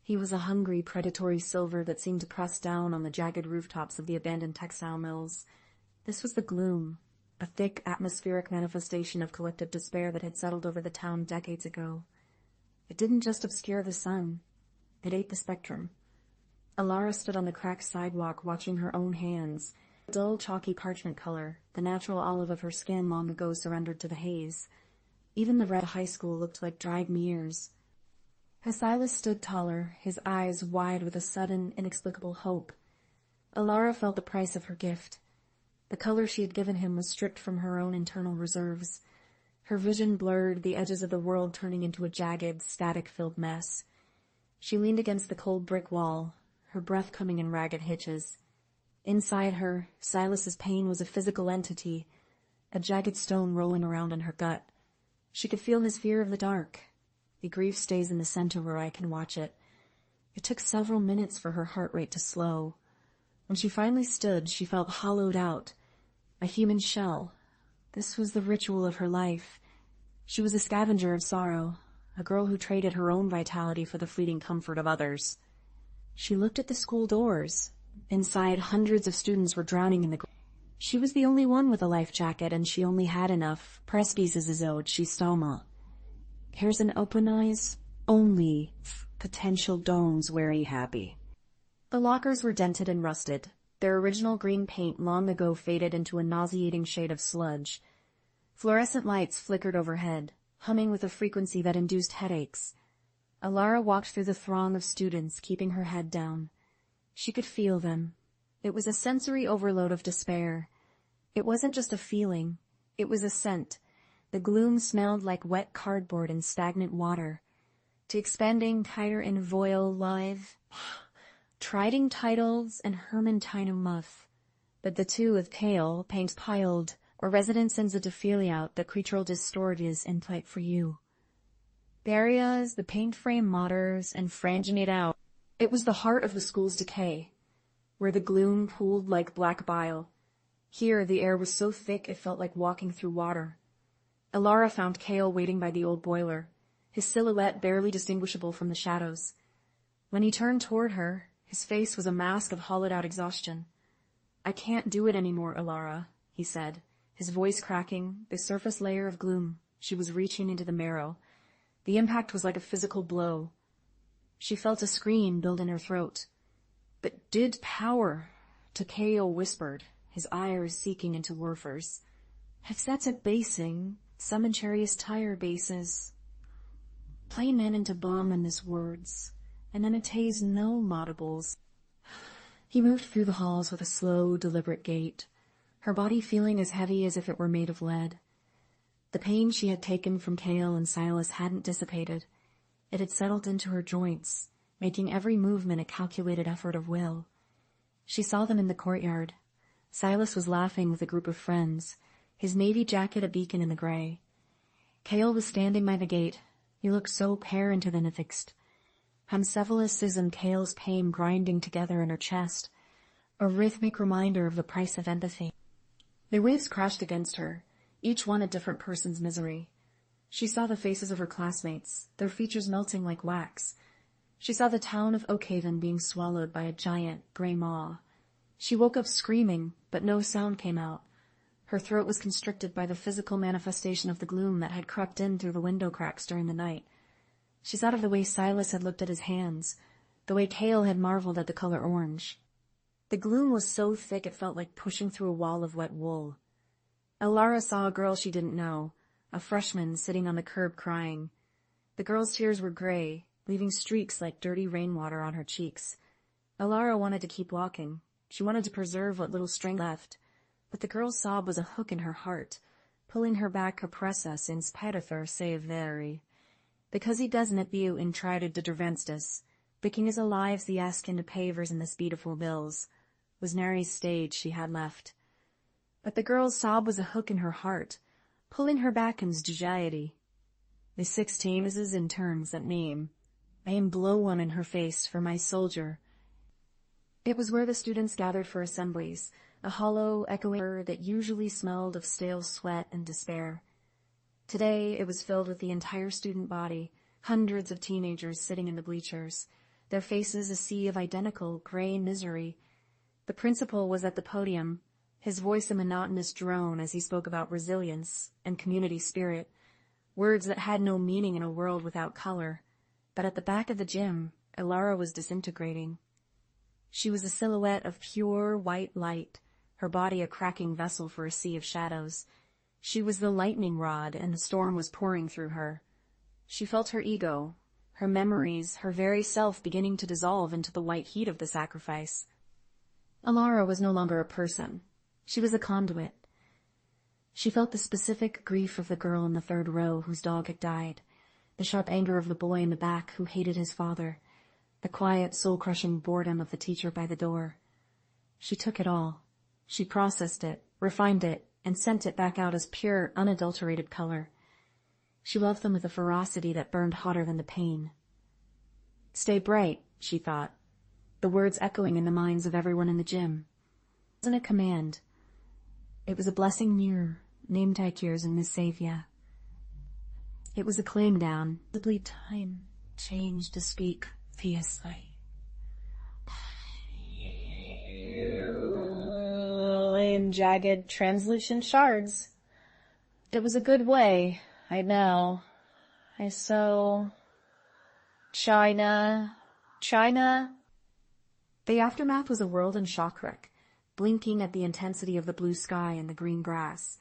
He was a hungry, predatory silver that seemed to press down on the jagged rooftops of the abandoned textile mills. This was the Gloom, a thick, atmospheric manifestation of collective despair that had settled over the town decades ago. It didn't just obscure the sun. It ate the spectrum. Alara stood on the cracked sidewalk watching her own hands, dull, chalky parchment color, the natural olive of her skin long ago surrendered to the haze. Even the red high school looked like dried mirrors. As Silas stood taller, his eyes wide with a sudden, inexplicable hope, Alara felt the price of her gift. The color she had given him was stripped from her own internal reserves. Her vision blurred, the edges of the world turning into a jagged, static-filled mess. She leaned against the cold brick wall, her breath coming in ragged hitches. Inside her, Silas's pain was a physical entity, a jagged stone rolling around in her gut. She could feel his fear of the dark. The grief stays in the center where I can watch it. It took several minutes for her heart rate to slow. When she finally stood, she felt hollowed out, a human shell. This was the ritual of her life. She was a scavenger of sorrow, a girl who traded her own vitality for the fleeting comfort of others. She looked at the school doors. Inside, hundreds of students were drowning in the ground. She was the only one with a life jacket, and she only had enough. Prespieces owed, she stoma. Here's an open eyes, only potential domes weary happy. The lockers were dented and rusted, their original green paint long ago faded into a nauseating shade of sludge. Fluorescent lights flickered overhead, humming with a frequency that induced headaches. Alara walked through the throng of students, keeping her head down. She could feel them. It was a sensory overload of despair. It wasn't just a feeling, it was a scent. The gloom smelled like wet cardboard and stagnant water. To expanding tighter in voile live, triding titles and hermentine muff. But the two of pale, paint piled, or residence in the defiliate, the creatural distorties in type for you. Barriers, the paint frame modders, and franging it out. It was the heart of the school's decay, where the gloom pooled like black bile. Here the air was so thick it felt like walking through water. Alara found Kale waiting by the old boiler, his silhouette barely distinguishable from the shadows. When he turned toward her, his face was a mask of hollowed-out exhaustion. "I can't do it anymore, Alara," he said, his voice cracking, the surface layer of gloom. She was reaching into the marrow. The impact was like a physical blow. She felt a scream build in her throat. "But did power," Takeo whispered, his eyes seeking into Werfer's. "Have set at basing, cementarious tire bases. Plain men into bomb in his words, and then it has no modables." He moved through the halls with a slow, deliberate gait, her body feeling as heavy as if it were made of lead. The pain she had taken from Kale and Silas hadn't dissipated. It had settled into her joints, making every movement a calculated effort of will. She saw them in the courtyard. Silas was laughing with a group of friends, his navy jacket a beacon in the gray. Kale was standing by the gate. He looked so parent and fixed. Hamcephalus and Kale's pain grinding together in her chest, a rhythmic reminder of the price of empathy. The waves crashed against her, each one a different person's misery. She saw the faces of her classmates, their features melting like wax. She saw the town of Oakhaven being swallowed by a giant, gray maw. She woke up screaming, but no sound came out. Her throat was constricted by the physical manifestation of the gloom that had crept in through the window cracks during the night. She thought of the way Silas had looked at his hands, the way Kale had marveled at the color orange. The gloom was so thick it felt like pushing through a wall of wet wool. Alara saw a girl she didn't know, a freshman sitting on the curb crying. The girl's tears were gray, leaving streaks like dirty rainwater on her cheeks. Alara wanted to keep walking. She wanted to preserve what little strength left. But the girl's sob was a hook in her heart, pulling her back oppressas in spite of her save veri. Because he doesn't view in tried to dervenstus, picking his alives the askin to pavers in this beautiful bills, was Nary's stage she had left. But the girl's sob was a hook in her heart, pulling her back in sdugiety. The 16 is in turns that name. I am blow one in her face for my soldier. It was where the students gathered for assemblies, a hollow, echoing air that usually smelled of stale sweat and despair. Today it was filled with the entire student body, hundreds of teenagers sitting in the bleachers, their faces a sea of identical gray misery. The principal was at the podium, his voice a monotonous drone as he spoke about resilience and community spirit, words that had no meaning in a world without color. But at the back of the gym, Ilara was disintegrating. She was a silhouette of pure white light, her body a cracking vessel for a sea of shadows. She was the lightning rod, and the storm was pouring through her. She felt her ego, her memories, her very self beginning to dissolve into the white heat of the sacrifice. Ilara was no longer a person. She was a conduit. She felt the specific grief of the girl in the third row whose dog had died, the sharp anger of the boy in the back who hated his father, the quiet, soul-crushing boredom of the teacher by the door. She took it all. She processed it, refined it, and sent it back out as pure, unadulterated color. She loved them with a ferocity that burned hotter than the pain. "Stay bright," she thought, the words echoing in the minds of everyone in the gym. It wasn't a command. It was a blessing near, named Tykiers and Miss Savia. It was a cling down. Possibly time changed to speak fiercely. In jagged, translucent shards. It was a good way, I know. I so... China... The aftermath was a whirled and shock wreck, blinking at the intensity of the blue sky and the green grass.